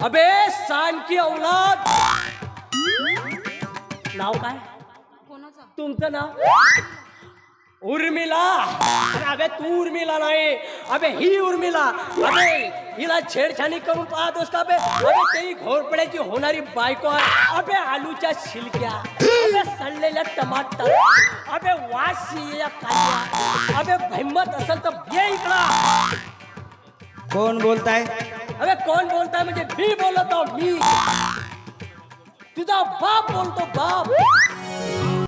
अबे सांड की औलाद. नाव काय कोणाचा? तुमचं नाव? उर्मिला. अरे अबे तू उर्मिला नाही, अबे ही उर्मिला. अबे हिला छेडछाणी करून पाहतोस का? अबे अबे तेही घोरपड्याची होणारी बायको आहे. अबे आलूच्या शिलक्या, अबे सडलेल्या टमाटर, अबे वास या कांद्या. अबे हिम्मत असेल तर ये इकडं. कोण बोलताय? अबे कोण बोलताय म्हणजे मी बोलतो. मी तुझा बाप बोलतो, बाप.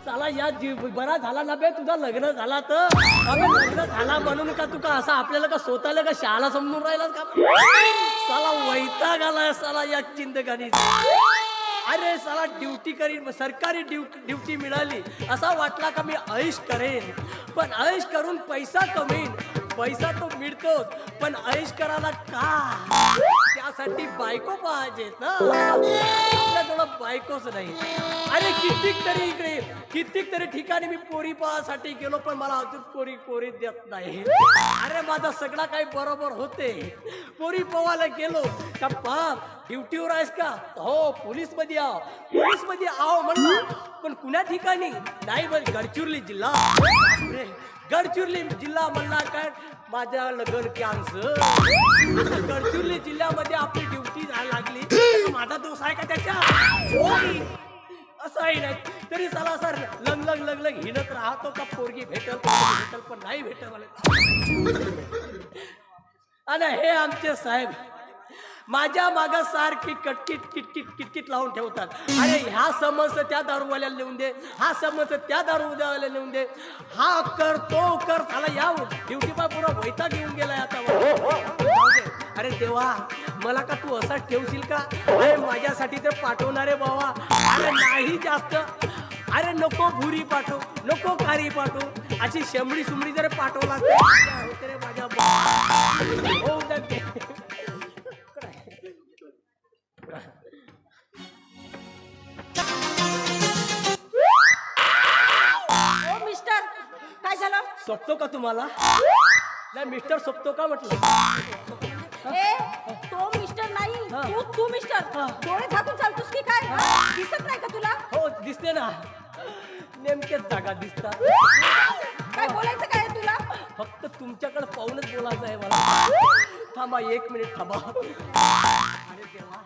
चला या बरा झाला ना बे तुझा लग्न झाला तर. अबे लग्न झाला म्हणून का तू का असा आपल्याला का स्वतःला का शाळा समजून राहिला का? साला वैताग आलाय साला या चिंतकानीचा. अरे साला ड्युटी करीन, सरकारी ड्युटी मिळाली असा वाटला का मी ऐश करेन, पण ऐश करून पैसा कमीन. पैसा तो मिळतोच पण ऐश करायला का? त्यासाठी बायको पाहिजेत ना. आपल्याजवळ बायकोच नाही. अरे कितीक तरी ठिकाणी मी पोरी पाहासाठी गेलो पण मला अजून पोरी देत नाही. अरे माझा सगळा काही बरोबर होते. पोरी पोहायला गेलो का बाप ड्युटीवर आहेस का? हो पोलीस मध्ये आहो. पोलीस मध्ये आहो म्हणलं पण कुण्या ठिकाणी? नाही बरं गडचिरोली जिल्हा. गडचिरोली जिल्हा म्हणला काय माझ्या लगन कॅन्सर. गडचिरोली जिल्ह्यामध्ये आपली ड्युटी जायला लागली. माझा दोष आहे का त्याच्या? असंही नाही तरी चला सर लग हिंडत राहतो का पोरगी भेटल पण नाही भेटल. आणि हे आमचे साहेब माझ्या माग सारखी किटकिट लावून ठेवतात. अरे ह्या समस्या त्या दारूवाल्याला नेऊन दे, हा समस्या त्या दारूवाल्याला नेऊन दे, हा कर तो कर. झाला या ड्युटी पा पुरा वैताग घेऊन गेलाय आता. अरे देवा मला का तू असा ठेवशील का? अरे माझ्यासाठी तर पाठवणारे बाबा. अरे नाही जास्त. अरे नको भुरी पाठव, नको कारी पाठव, अशी शेंबडी सुमडी जर पाठवला होते रे माझ्या हो ओ मिस्टर काय झालं? सोपतो का तुम्हाला? नाही मिस्टर सोपतो का म्हटलं? ए तो मिस्टर नाही तू मिस्टर. डोळे झाकून चालतोस की काय? दिसत नाही का तुला? हो दिसते ना, नेमकेच जागा दिसतात. काय बोलायचं काय आहे तुला? फक्त तुमच्याकडे पाहूनच बोलायचं आहे मला. थांबा 1 मिनिट थांबा. अरे देवा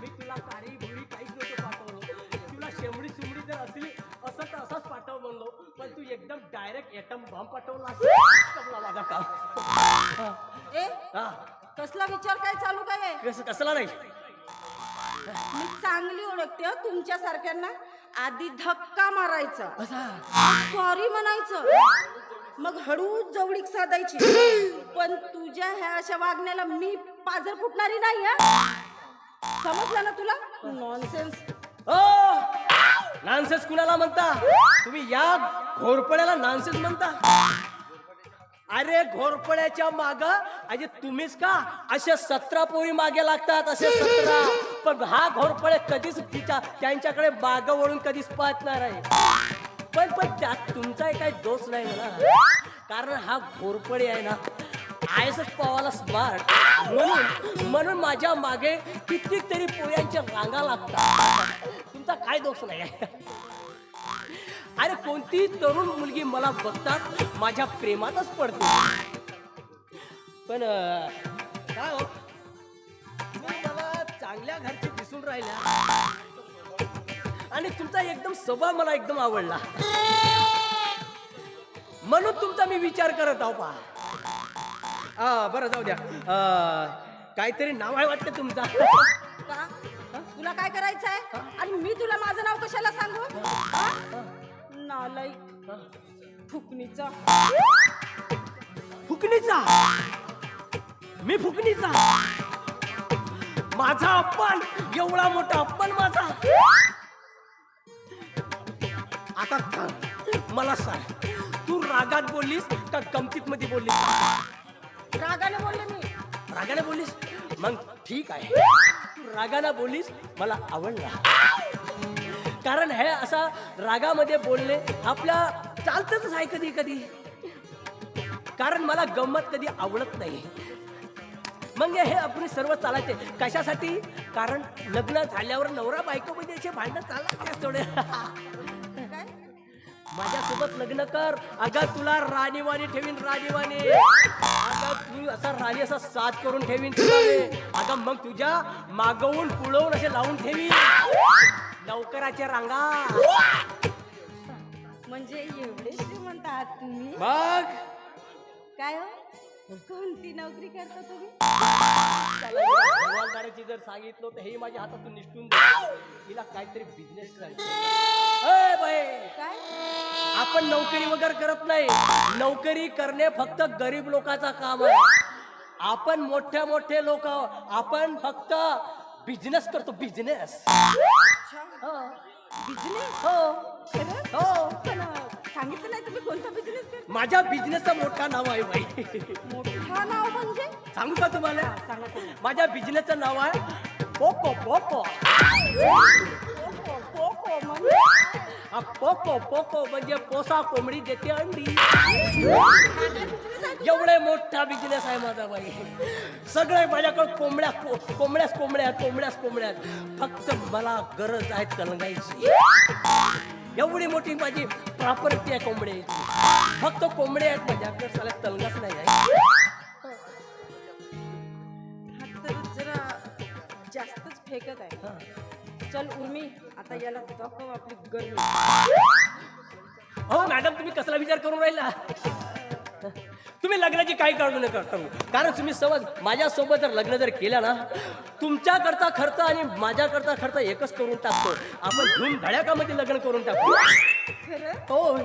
मी तुला काळी भुरी काहीच नको पाठवलो. तुला शेंबडी सुमडी जर असली असं तर असंच पाठव म्हणलो पण तू एकदम डायरेक्ट एटम बॉम्ब पाठवला. माझा काम. ए हा कसला विचार काय चालू काय आहे? कसला नाही. मी चांगली ओळखते हो तुमच्या सारख्यांना. आधी धक्का मारायचा, सॉरी म्हणायचं, मग हळूच जवळीक साधायची. पण तुझ्या ह्या अशा वागण्याला मी पाजर फुटणारी नाही. समजलं ना तुला? नॉनसेन्स. नॉनसेन्स कुणाला म्हणता तुम्ही? या घोरपड्याला नॉनसेन्स म्हणता? अरे घोरपड्याच्या माग अजे तुम्हीच का असे 17 पोरी मागे लागतात, असे 17. पण हा घोरपड्या कधीच त्यांच्याकडे माग वळून कधीच पाहत नाही आहे. पण त्यात तुमचाही काही दोष नाही मला. कारण हा घोरपडे आहे ना आयसच पावाला स्मार्ट म्हणून माझ्या मागे कित्येक तरी पोऱ्यांच्या रांगा लागतात. तुमचा काय दोष नाही आहे. अरे कोणती तरुण मुलगी मला बघतात माझ्या प्रेमातच पडते. पण काय हो मला चांगल्या घरची दिसून राहिल्या आणि तुमचा एकदम स्वभाव मला एकदम आवडला म्हणून तुमचा मी विचार करत आहो. पहा बरं जाऊ द्या. काहीतरी नाव आहे वाटतं तुमचा. का? तुला काय करायचं आहे? आणि मी तुला माझं नाव कशाला सांगू? नालायक फुकणीचा. फुकणीचा? मी फुकणीचा? माझा अपमान, एवढा मोठा अपमान माझा. आता मला सांग तू रागात बोललीस का गमतीत मध्ये बोललीस? रागाने बोलले मी. रागाने बोललीस? मग ठीक आहे. तू रागाने बोललीस मला आवडला. कारण हे असा रागामध्ये बोलणे आपल्या चालतच आहे कधी कधी. कारण मला गंमत कधी आवडत नाही. मग हे आपण सर्व चालायचे कशासाठी? कारण लग्न झाल्यावर नवरा बायको मध्ये असे भांडण चालायचे थोडे. काय माझ्यासोबत लग्न कर, अगं तुला राणीवाणी ठेवीन, राणीवाणी. अगं तू असा राणी असा साथ करून ठेवीन तुला मी. अगं मग तुझ्या मागवून पुळवून असे लावून ठेवीन नौकराच्या रांगा. म्हणजे एवढे श्रीमंत आहात तुम्ही? मग काय हो कोणती नोकरी करता तुम्ही? हवालदाराची जर सांगितलं तर हे माझ्या हातातून निष्ठून दे. तिला काहीतरी बिझनेस बाई, काय आपण नोकरी वगैरे करत नाही. नोकरी करणे फक्त गरीब लोकांचा काम आहे. आपण मोठे मोठे लोक, आपण फक्त बिझनेस करतो, बिझनेस. बिझनेस? हो खरं? हो, पण सांगितलं नाही तुम्ही कोणता बिझनेस करता? माझ्या बिझनेसचं मोठा नाव आहे बाई. मोठा नाव म्हणजे? सांगू का तुम्हाला? सांगा सांगा. माझ्या बिझनेसचं नाव आहे पोको. पोको पोको म्हणजे? हा, पोको पोको म्हणजे पोसा कोंबडी देते अंडी. एवढे मोठा बिझनेस आहे माझा बाई. सगळे माझ्याकडे कोंबड्याच. फक्त मला गरज आहे तलंगायची. एवढी मोठी माझी प्रॉपर्टी आहे कोंबड्याची. फक्त कोंबडे आहेत माझ्याकडे, साला तलंगाच नाही आहे. हा तर जरा जास्तच फेकत आहे. चल उर्मी, आता याला दाखव आपली गरमी. हो मॅडम, तुम्ही कसला विचार करून राहिला? तुम्ही लग्नाची काही काळजी नका करू. कारण तुम्ही समज माझ्यासोबत जर लग्न जर केलं ना, तुमच्याकरता खर्च आणि माझ्याकरता खर्च एकच करून टाकतो. आपण धूमधडाक्यामध्ये लग्न करून टाकतो. खरं? हो.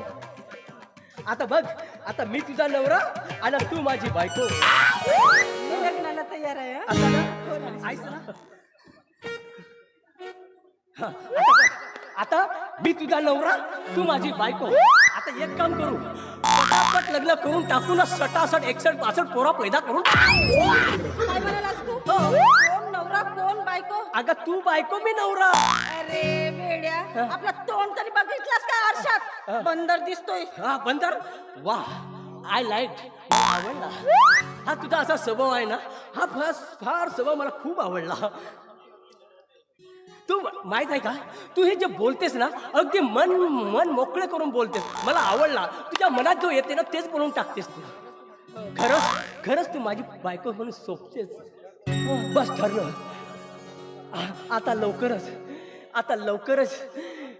आता बघ, आता मी तुझा नवरा आणि तू माझी बायको. मी लग्नाला तयार आहे. हं? आता ना, ऐक ना. हा, आता बघ, आता मी तुझा नवरा, तू माझी बायको. आता एक काम करू, पटापट लग्न करून टाकू ना. 67, 61, 62 पोरा पैदा करून टाकू. काय म्हणालास तू? कोण नवरा कोण बायको? अगं तू बायको, मी नवरा. अरे वेड्या, आपला तोंड तरी बघितलास का आरशात? बंदर दिसतोय. हा बंदर, वा, आय लाईक, आवडला. हा तुझा असा स्वभाव आहे ना, हा फार स्वभाव मला खूप आवडला. तू माहित आहे का, तू हे जे बोलतेस ना, अगदी मन मोकळे करून बोलतेस. मला आवडला. तुझ्या मनात जो येते ना, तेच बोलून टाकतेस तू. खरंच तू माझी बायको म्हणून सोपतेस. बस ठरलं. आता लवकरच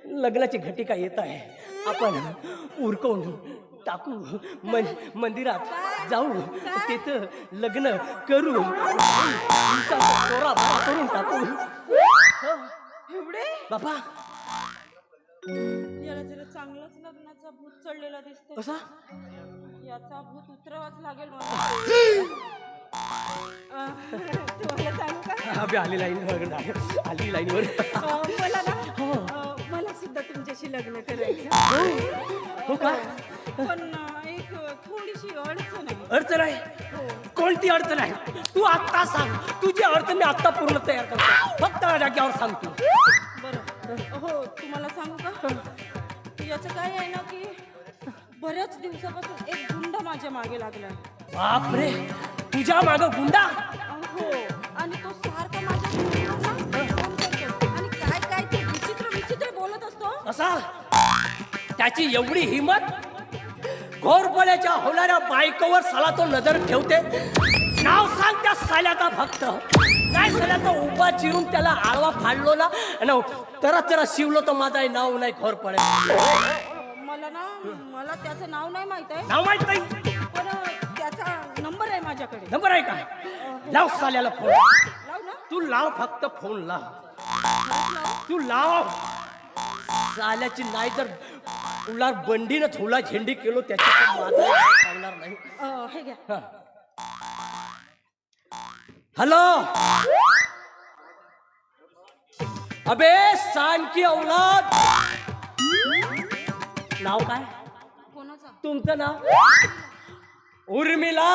लग्नाची घटिका येत आहे. आपण उरकवून टाकू, मंदिरात जाऊ, तिथं लग्न करू, पोरा करून टाकू. एवढे बाबा याला जरा चांगलाच लग्नाचा भूत चढलेला दिसतो. कसा? याचा भूत उतरवाच लागेल मला. तुम्हाला सांगू का? अबे आली लाईनवर. मला ना मला सुद्धा तुमच्याशी लग्न करायचं. हो का? पण एक थोडीशी अडचण आहे. अडचण आहे? कोणती अडचण आहे? तू आत्ता सांग. तुझी अडचण मी आत्ता पूर्ण तयार करतो. फक्त जाग्यावर सांग तू. बरं हो, तुम्हाला सांगू का? याचं काय आहे ना की बऱ्याच दिवसापासून एक गुंड माझ्या मागे लागलाय. बापरे, तुझ्या मागं गुंडा? हो, आणि तो सारखा माझ्या फोन करतो. आणि काय ते विचित्र बोलत असतो. असा? त्याची एवढी हिंमत? घोरपड्याच्या होणाऱ्या बायकोवर साला तो नजर ठेवते. नाव सांग त्या साल्याचा फक्त. काय साल्याचा उभा चिरून त्याला आळवा फाडलो ना, जरा शिवलो तर माझा नाव नाही घोरपड्या. मला त्याचं नाव नाही माहित आहे. नाव माहित नाही? पण त्याचा नंबर आहे माझ्याकडे. नंबर आहे का? लाव साल्याला फोन. लाव ना. तू लाव, फक्त फोन लाव. तू लाव. साल्याची नाही जर उलार बंडीनं झोला झेंडी केलो त्याच्या माझं सांगणार नाही. हे घ्या. हॅलो, अबे सांड की औलाद. नाव काय कोणाचा? तुमचं नाव? उर्मिला.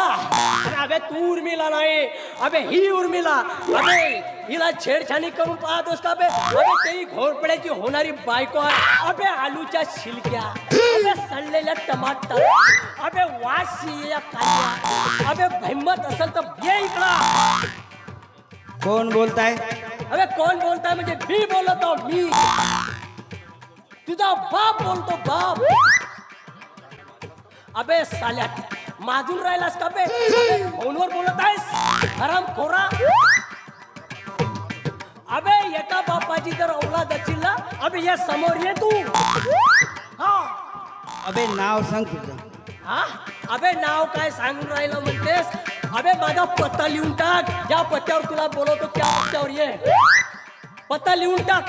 अरे अबे तू उर्मिला नाही, अबे ही उर्मिला. अबे हिला छेडछाणी करून पाहतोस का बे? अबे तेही घोरपड्याची होणारी बायको आहे. अबे आलूच्या शिलक्या, अबे सडलेल्या टमाटर, अबे वास या कांद्या. अबे हिम्मत असेल तर ये इकडं. कोण बोलताय? अबे कोण बोलताय म्हणजे मी बोलतो, मी तुझा बाप बोलतो, बाप. अबे साल्या माजून राहिलास का बे? फोनवर बोलत आहेस हराम खोरा. अबे एका बापाची जर औलाद असेल ना, अबे ये समोर ये तू. हा अबे नाव सांग तुझं. हा अबे नाव काय सांगून राहिलं म्हणतेस? अबे माझा पत्ता लिहून टाक. ज्या पत्त्यावर तुला बोलवतो त्या पत्त्यावर ये. पत्ता लिहून टाक.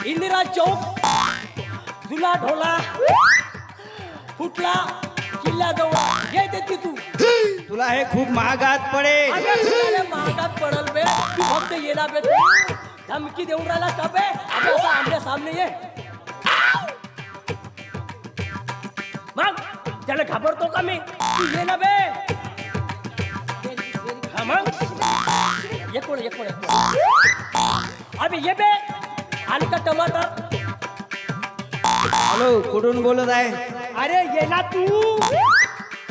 इंदिरा चौक, जुला ढोला, फुटला किल्ल्याजवळ येते ती तू. तुला हे खूप महागात पडेल. अबे तुला महागात पडल बे. तू फक्त ये ना बे. तू धमकी देऊन राहिला का बे? अबे असं आमच्या सामने ये. मग त्याला घाबरतो का मी? तू ये ना बे. हा मग एक कोण एक कोण. अबे ये बे. आणि का टमाटर. हॅलो, कुठून बोलत आहे? अरे ये ना तू.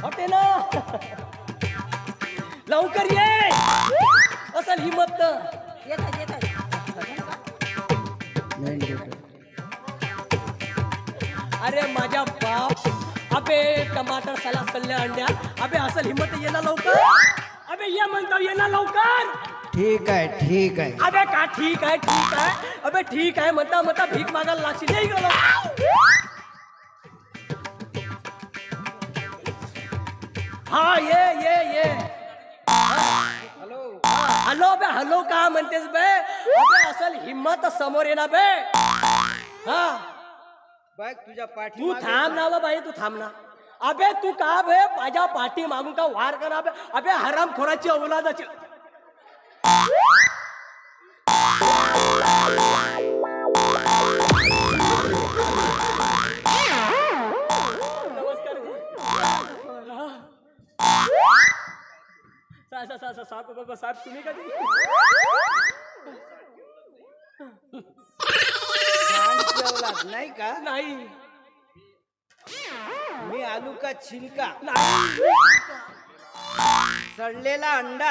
होते ना लवकर ये. असल हिम्मत तर. येत आहे, येत आहे. अरे माझ्या बाप. अबे टमाटर सला सल्ल्या अंड्या. अबे असल हिम्मत ये ना लवकर. अबे ये म्हणतो, ये ना लवकर. ठीक आहे, ठीक आहे. अबे का ठीक आहे, ठीक आहे. अबे ठीक आहे म्हणता म्हणता भीक मागायला लागशील. ये इकडं लवकर. हा ये ये ये. हॅलो. हॅलो बे. हॅलो का म्हणतेस बे? अबे असल हिम्मत समोर ये ना बे. हा बघ तुझ्या पाठी. तू थांब ना बाई, तू थांब ना. अबे तू का बे माझ्या पाठी मागून का वार करा बे? अबे हराम खोराची औलादाची. नमस्कार. साहेब साहेब तुम्ही कधी नाही का? नाही मी आलू का छिलका, नाही. सडलेला अंडा.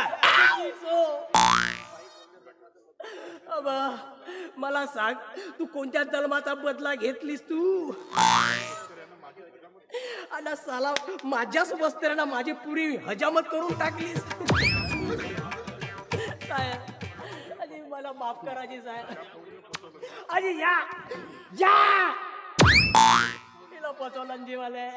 अबा मला सांग, तू कोणत्या जन्माचा बदला घेतलीस तू? आणि साला माझ्याच वस्त्र्यानं माझी पुरी हजामत करून टाकलीस. साहेब आणि मला माफ करायची साहेब. आणि या या तिला पचवलं जीवाले.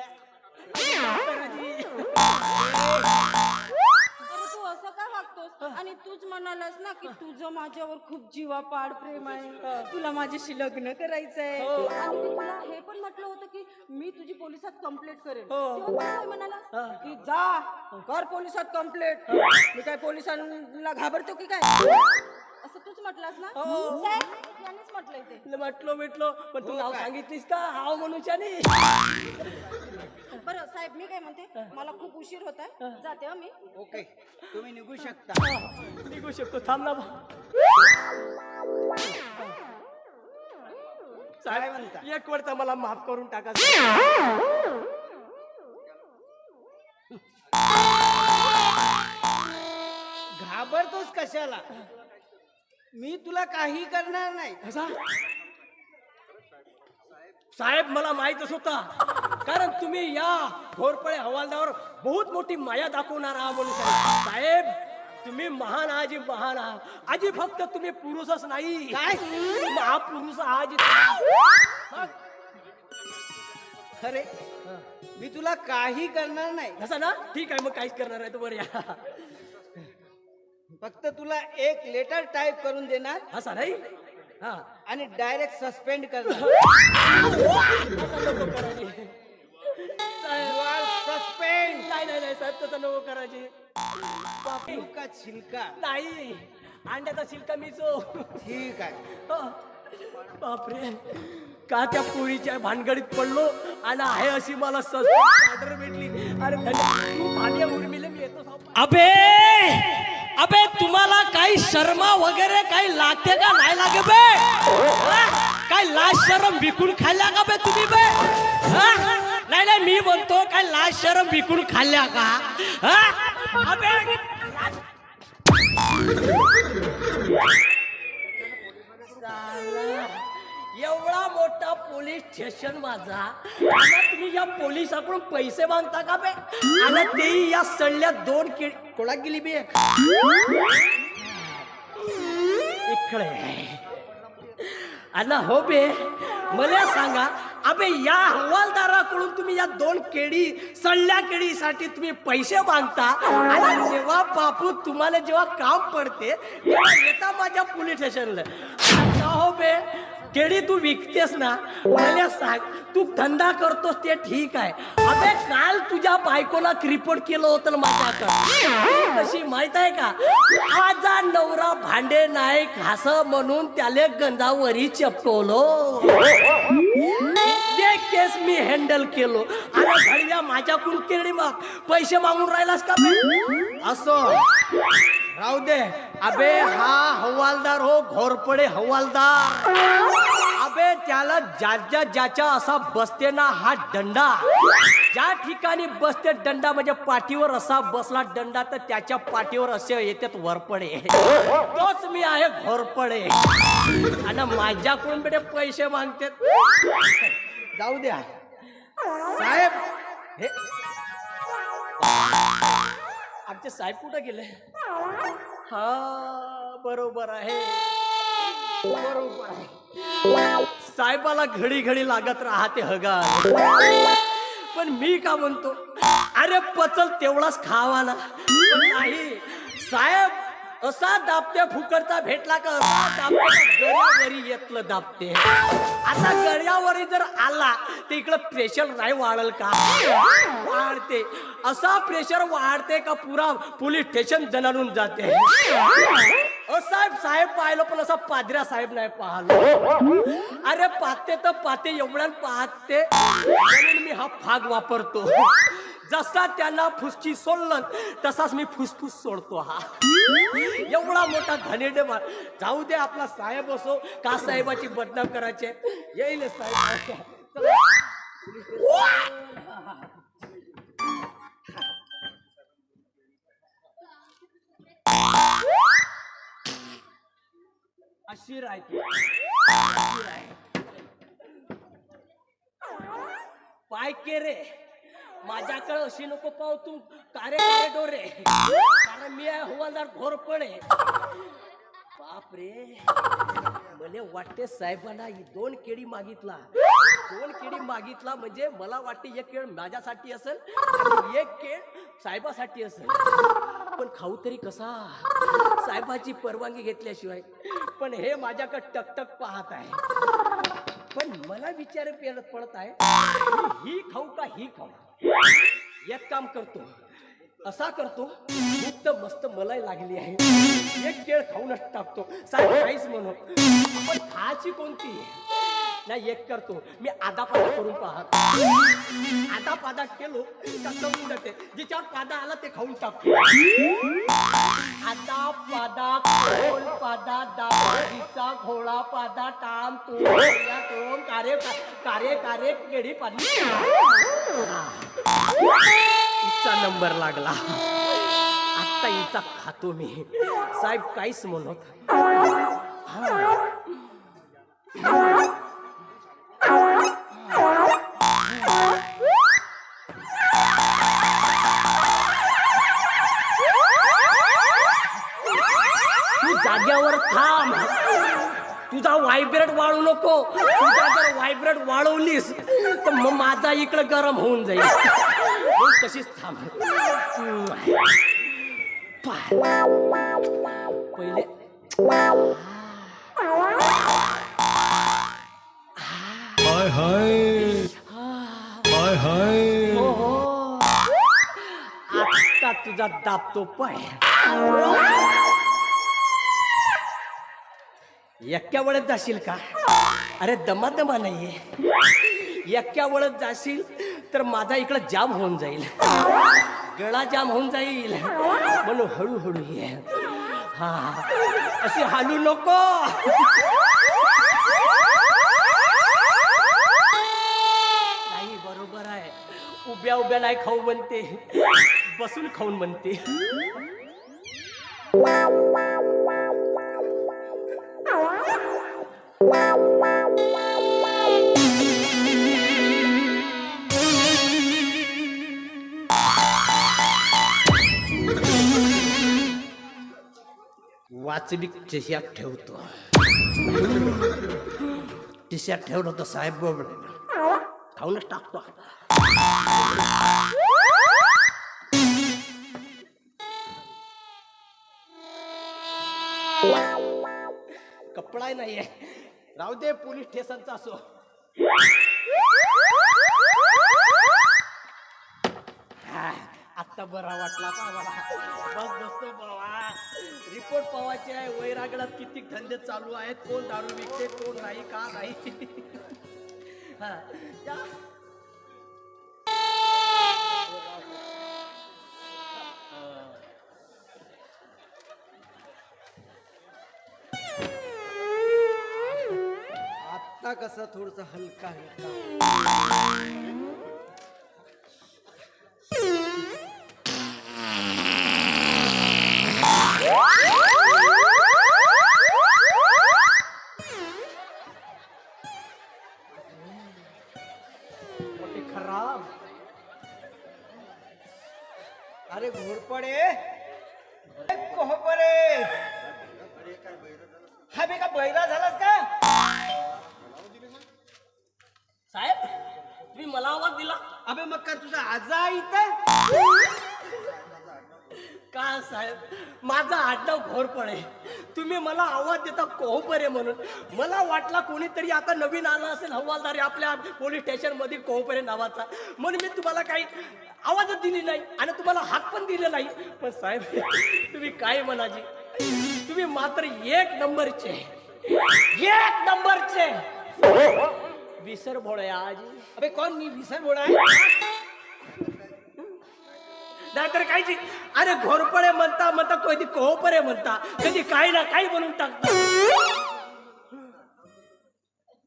अरे तू असं काय वागतोस? आणि तूच म्हणालास ना की तुझं माझ्यावर खूप जीवापाड प्रेम आहे, तुला माझ्याशी लग्न करायचंय. हो. आणि मी तुला हे पण म्हटलं होतं की मी तुझी पोलिसात कंप्लेंट करेन. हो. तेव्हा तू काय म्हणाला की जा कर पोलिसात कंप्लेंट. मी काय पोलिसांना घाबरतो की काय? असं तूच म्हटलास ना? हो. साहेब, यांनीच म्हटलंय ते. म्हटलो पण तू नाव सांगितलीस का? हाव म्हणूच्यानी. बरं साहेब, मी काय म्हणते, मला खूप उशीर होत आहे, जाते मी. ओके, तुम्ही निघू शकता. निघू शकतो. थांब ना काय म्हणता? एक वेळचा मला माफ करून टाका. घाबरतोस कशाला? मी तुला काही करणार नाही. कसा? साहेब मला माहितच होता, कारण तुम्ही या घोरपळे हवालदार बहुत मोठी माया दाखवणार आहात म्हणून. साहेब तुम्ही महान आजी, महान आहात आजी. फक्त तुम्ही पुरुषच नाही, काय महापुरुष आजी. अरे मी तुला काही करणार नाही. असं ना? ठीक आहे, मग काहीच करणार आहे. तू बरं या. फक्त तुला एक लेटर टाईप करून देणार असा नाही. हा आणि डायरेक्ट सस्पेंड करणार. सस्पेंड. नाही साहेब, तसं नको करायची. आलू का छिलका. नाही, अंड्याचा शिल्का मीच हो. ठीक आहे. हो. बापरे, का त्या पोरीच्या भानगडीत पडलो आणि आहे अशी मला ऑर्डर भेटली. अरे तू भांड्या उर्मिले मी येतो सावकार. अबे अबे तुम्हाला काही शर्मा वगैरे काही लागते का नाही लागे बे? काय लाज शरम विकून खाल्ल्या का बे तुम्ही बे? नाही नाही मी म्हणतो काय लाज शरम विकून खाल्ल्या का? अबे एवढा मोठा पोलीस स्टेशन माझा, आता तुम्ही या पोलिसाकडून पैसे मागता का बे? आणि तेही या सडल्या 2 केळी कोणा गेली बे? इकडे अण्णा हो बे, मला सांगा अबे या हवालदाराकडून तुम्ही या 2 केळी सडल्या केळीसाठी तुम्ही पैसे मागता आणि जेव्हा बापू तुम्हाला जेव्हा काम पडते तेव्हा येता माझ्या पोलीस स्टेशनला. आता हो बे, केळी तू विकतेस ना, मला सांग तू धंदा करतोस ते ठीक आहे. अबे काल तुझ्या बायकोला रिपोर्ट केलं होतं ना माझ्याकडे, कशी माहित आहे का? आजा नवरा भांडे नाही घास म्हणून त्याले गंधावरी चपकवलो. ते केस मी हँडल केलो आणि घडव्या माझ्याकडून केळी पैसे मागून राहिलास का बे? असं राहू दे. अबे हा हवालदार हो, घोरपडे हवालदार. अबे त्याला ज्याच्या असा बसते ना हा दंडा, ज्या ठिकाणी बसते दंडा म्हणजे पाठीवर असा बसला दंडा तर त्याच्या पाठीवर असे येतात वरपडे. तोच मी आहे घोरपडे आणि माझ्याकडून बेटे पैसे मागते. जाऊ द्या साहेब. हे आमचे साहेब कुठं गेले? हा बरोबर आहे, बरोबर आहे. साहेबाला घडी घडी लागत राहते हगा. पण मी का म्हणतो अरे पचल तेवढाच खावा ना. पण नाही, साहेब असा दाबते फुकटचा भेटला का असा दाबते गळ्यावरी येतलं दाबते. आता गळ्यावरी जर आला तर इकडं प्रेशर नाही वाढल का? वाढते. असा प्रेशर वाढते का पुरा पोलीस स्टेशन दणाणून जाते. साहेब पाहिलं पण असा पादऱ्या साहेब नाही पाहिलं. अरे पाहते तर पाहते एवढ्या पाहते म्हणून मी हा फाग वापरतो. जसा त्यांना फुसकी सोडलं तसाच मी फुसफुस सोडतो. हा एवढा मोठा घाणेरडे मार. जाऊ दे, आपला साहेब असो का साहेबाची बदनाम करायचे. येईल साहेब. अशी राहते पाय के रे माझ्याकडे अशी नको पाहू तू. कारे कारे डोरे, कारण मी आहे हवालदार घोरपडे. बापरे, मला वाटते साहेबांना 2 केळी मागितला. 2 केळी मागितला म्हणजे मला वाटते 1 केळ माझ्यासाठी असेल आणि 1 केळ साहेबासाठी असेल. पण खाऊ तरी कसा साहेबाची परवानगी घेतल्याशिवाय. पण हे माझ्याकडे टकटक पाहत आहे. पण मला विचार पडत आहे ही खाऊ का ही खाऊ. एक काम करतो, असा करतो, भूक मस्त मलाई लागली आहे, 1 केळ खाऊनच टाकतो. साहेब काहीच म्हणू पण खायची कोणती नाही. एक करतो मी आधा पादा करून पाहत. आधा पादा केलो कसं उडते, जिच्यावर पादा आला ते खाऊन टाकतो. आधा पादा खोल पादा दाबाजीचा घोळा पादा टाम तो कारे कारे कारे केळी पाणी. इचा नंबर लागला. आता इचा खातो मी. साहेब काहीच म्हणत. तू जाग्यावर थांब. तुझा व्हायब्रेट वाढू नको. तुझा जर व्हायब्रेट वाढवलीस तर मग माझा इकडं गरम होऊन जाईल. तशीच थांब. पहिले हाय हाय हाय हाय. आता तुझा दाबतो पाय. एक्क्या वळत जाशील का? अरे दमा नाहीये. एक्क्या वळत जाशील तर माझा इकडं जाम होऊन जाईल, गळा जाम होऊन जाईल, म्हणून हळूहळू ये. हा, अशी हालू नको. नाही, बरोबर आहे. उभ्या उभ्या नाही खाऊ म्हणते, बसून खाऊन म्हणते. वाचली टिश्यात ठेवतो. टिश्यात ठेवलं तर साहेब खाऊनच टाकतो. कपडा नाहीये, राहू दे, पोलीस स्टेशनचा असो. आत्ता बरा वाटला का मला? बस बसतो बाबा. रिपोर्ट पावायचे आहे. वैरागडात किती धंदे चालू आहेत, कोण दारू विकते, कोण नाही, का नाही. हा, या. आता कसं थोडस हलका हलका. खराब. अरे घोरपडे, कोहपरे, हा बे का बैरा झालास का? साहेब, तुम्ही मला आवाज दिला? अबे मग का तुझा आजा इथं? का साहेब, माझा आडनाव घोरपडे, तुम्ही मला आवाज देता कोहपरे म्हणून. मला वाटला कोणीतरी आता नवीन आला असेल हवालदारी आपल्या पोलीस स्टेशन मध्ये कोहपरे नावाचा, म्हणून मी तुम्हाला काही आवाजच दिली नाही आणि तुम्हाला हाक पण दिले नाही. पण साहेब, तुम्ही काय म्हणाजी, तुम्ही मात्र एक नंबरचे विसर भोळे आजी. अबे कोण मी विसर बोला आहे? नाहीतर कायची. अरे घोरपडे म्हणता म्हणता कधी कोहपरे म्हणता, कधी काही ना काही म्हणून टाकता.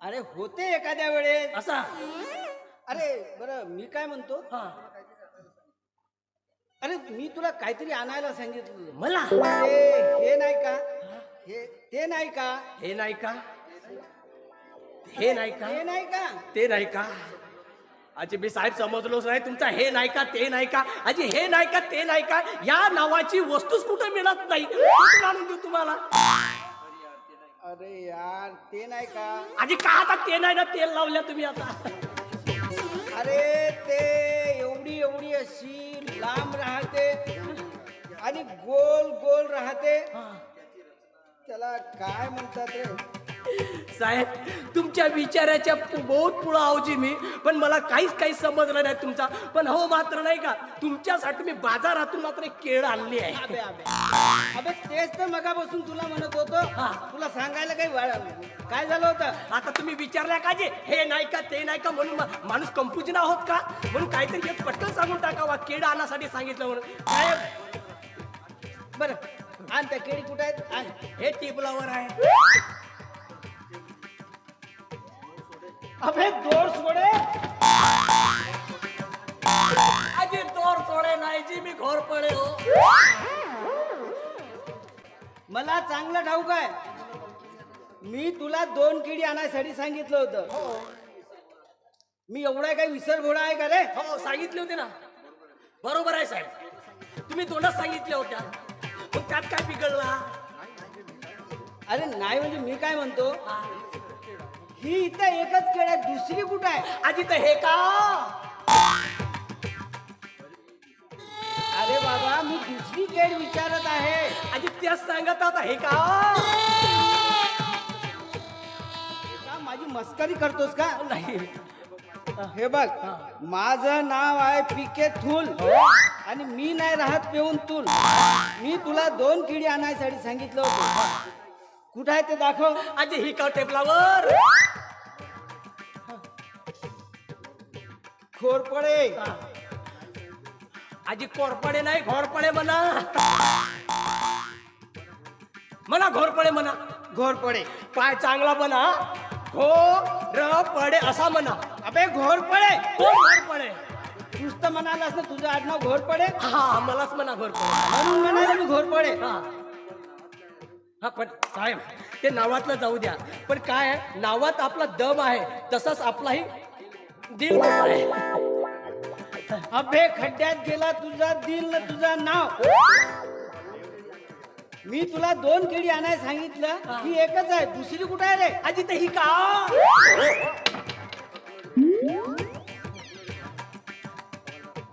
अरे होते एखाद्या वेळेस असा. अरे बरं, मी काय म्हणतो, हा, अरे मी तुला काहीतरी आणायला सांगितलं. मला हे नाही का, ते नाही का, हे नाही का, हे नाही का, हे नाही का, ते नाही का. अजी मी साहेब समजलोच नाही तुमचा हे नाही का ते नाही का. अजी हे नाही का ते नाही का या नावाची वस्तूच कुठे मिळत नाही. कुठून आणून देऊ तुम्हाला? अरे यार ते नाही का. आजी का आता ते नाही ना तेल लावल्या तुम्ही आता. अरे ते एवढी एवढी अशी लांब राहते आणि गोल गोल राहते, त्याला काय म्हणतात रे. साहेब, तुमच्या विचाराच्या बहुत पुढं आहोजी मी, पण मला काही समजलं नाही तुमचा. पण हो मात्र नाही का, तुमच्यासाठी मी बाजारातून मात्र एक केळ आणली आहे. अबे अबे अबे तेच तर मगापासून तुला म्हणत होतो. तुला सांगायला काय झालं होतं. आता तुम्ही विचारल्या का जे हे नाही का ते नाही का म्हणून माणूस कन्फ्युजन आहोत का, म्हणून काहीतरी एक पटकन सांगून टाकावा. केळ आणण्यासाठी सांगितलं म्हणून. साहेब बरं आण, त्या केळी कुठे आहेत आण. हे टेबलावर आहे. अबे दोर सोडे. आजी दोर सोडे नाही जी, मी घोरपडे हो. मला चांगलं ठाऊक आहे, मी तुला 2 केळी आणायसाठी सांगितलं होतं. मी एवढा काही विसरभोळा आहे का रे. हो सांगितले होते ना. बरोबर आहे साहेब, तुम्ही 2च सांगितल्या होत्या, मग त्यात काय बिघडला. अरे नाही म्हणजे मी काय म्हणतो, ही इथं एकच केळ आहे, दुसरी कुठं आहे. आजी तर हे का. अरे बाबा मी दुसरी केळ विचारत आहे. आजी त्याच सांगत आता हे का. माझी मस्करी करतोस का. नाही. हे बघ, माझं नाव आहे पीके थूल आणि मी नाही राहत पेऊन तूल. मी तुला 2 केळी आणायसाठी सांगितलं होतं. कुठं आहे ते दाखव. आजी ही का टेबलावर खोरपडे. आजी कोरपडे नाही घोरपडे म्हणा. म्हणा घोरपडे म्हणा. घोरपडे. पाय चांगला म्हणा. घोरपडे असा म्हणा. अबे घोरपडे. घोरपडे नुसतं म्हणालास ना तुझं आडनाव घोरपडे. हा मलाच म्हणा घोरपडे. म्हणून म्हणाले मी घोरपडे. हा पण साहेब ते नावातलं जाऊ द्या. पण काय आहे, नावात आपला दम आहे तसाच आपलाही दिल मोठा आहे. अबे खड्ड्यात गेला तुझा दिल न तुझं नाव. मी तुला 2 केळी आणायला सांगितलं ही एकच आहे. दुसरी कुठे आहे रे? आजी ते ही का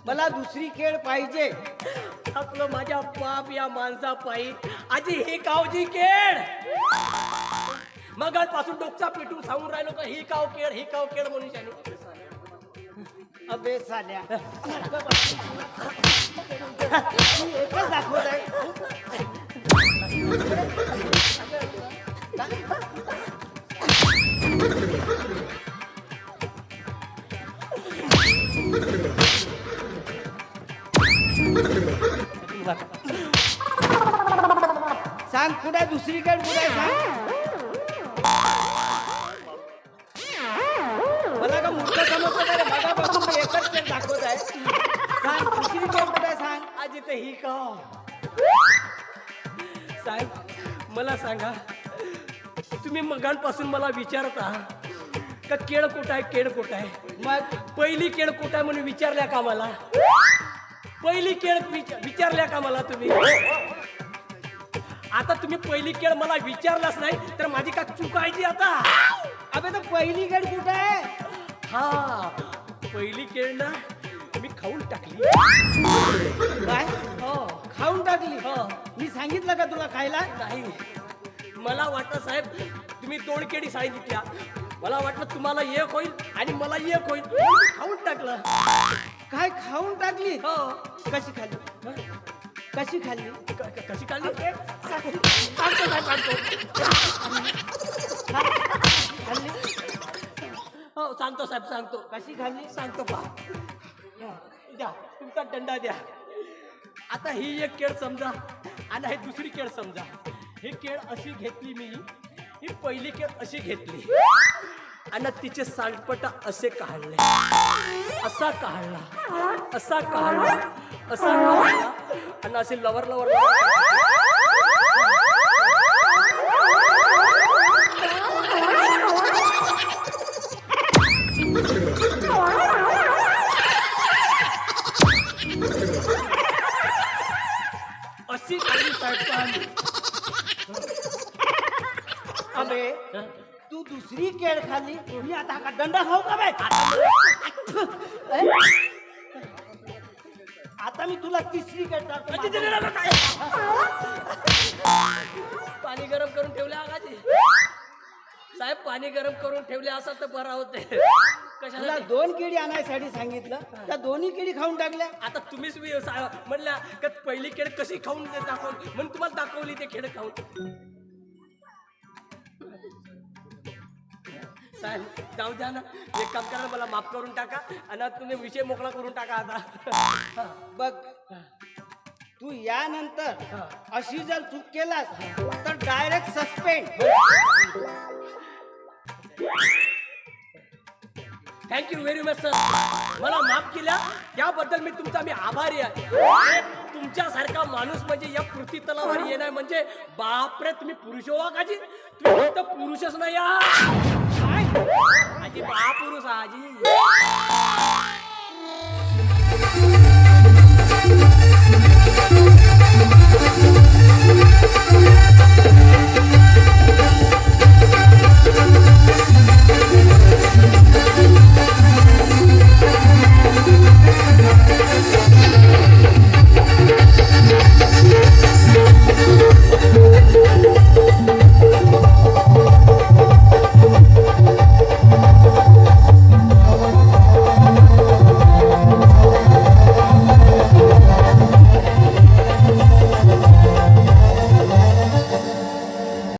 मला दुसरी केळ पाहिजे. आपलं माझ्या बाप या माणसा पायी आजी ही कावजी केळ. मगापासून डोकचा पिटून सांगून राहिलो का ही काव केळ ही काव केळ म्हणून शाने. अबे साल्या मी एकच दाखवत आहे. सांग कुठे दुसरी केळ कुठे आहे सांग. मला का मूर्ख समजतं का रे? मगापासून मी एकच केळ दाखवत आहे. सांग दुसरी केळ कुठे आहे सांग. आजी ते ही काव. साहेब मला सांगा तुम्ही मगांपासून मला विचारता का केळ कुठं आहे केळ कुठं आहे. मग पहिली केळ कुठं आहे म्हणून विचारल्या का मला. पहिली केळ विचारल्या का मला तुम्ही. आता तुम्ही पहिली केळ मला विचारलाच नाही तर माझी का चुकायची आता. अबे तर पहिली केळ कुठे आहे. हा पहिली केळ ना मी खाऊन टाकली. काय हो खाऊन टाकली. हो. मी सांगितलं का तुला खायला. नाही मला वाटलं साहेब तुम्ही 2 केळी सांगितल्या. मला वाटलं तुम्हाला एक होईल आणि मला एक होईल म्हणून मी खाऊन टाकलं. काय खाऊन टाकली. हो कशी खाल्ली. कशी खाल्ली. कशी काढली सांगतो साहेब खाल्ली हो सांगतो साहेब सांगतो. कशी खाल्ली. सांगतो पा द्या तुमचा दंडा द्या. आता ही एक केळ समजा आणि ही दुसरी केळ समजा. ही केळ अशी घेतली मी. ही पहिली केळ अशी घेतली आणि तिचे सांडपटा असे काढले. असा काढला असा काढला असा काढला आणि असे लवर लवर अशी खाली साहेब. अबे तू दुसरी केळ खाल्ली. मी आता का दंडा खाऊ का बे. आता मी तुला तिसरी केळ टाकतो. पाणी गरम करून ठेवले आगाजी साहेब. पाणी गरम करून ठेवले असं तर बरं होते. तुला कशाला 2 केळी आणायसाठी सांगितलं त्या दोन्ही केळी खाऊन टाकल्या. आता तुम्हीच म्हणल्या का पहिली केळ कशी खाऊन दाखवली म्हणून तुम्हाला दाखवली ते खेळ खाऊन. साहेब जाऊ द्या ना. एक काम करा मला माफ करून टाका आणि तुम्ही विषय मोकळा करून टाका आता. बघ तू यानंतर अशी जर चूक केलास तर direct suspend. Thank you very much sir. मला माफ केल्या त्याबद्दल मी तुमचा आभारी आहे. तुमच्यासारखा माणूस म्हणजे या पृथ्वी तलावर येणार म्हणजे बापरे तुम्ही पुरुष हो काजी. तुम्ही फक्त पुरुषच नाही आजी महापुरुष आजी.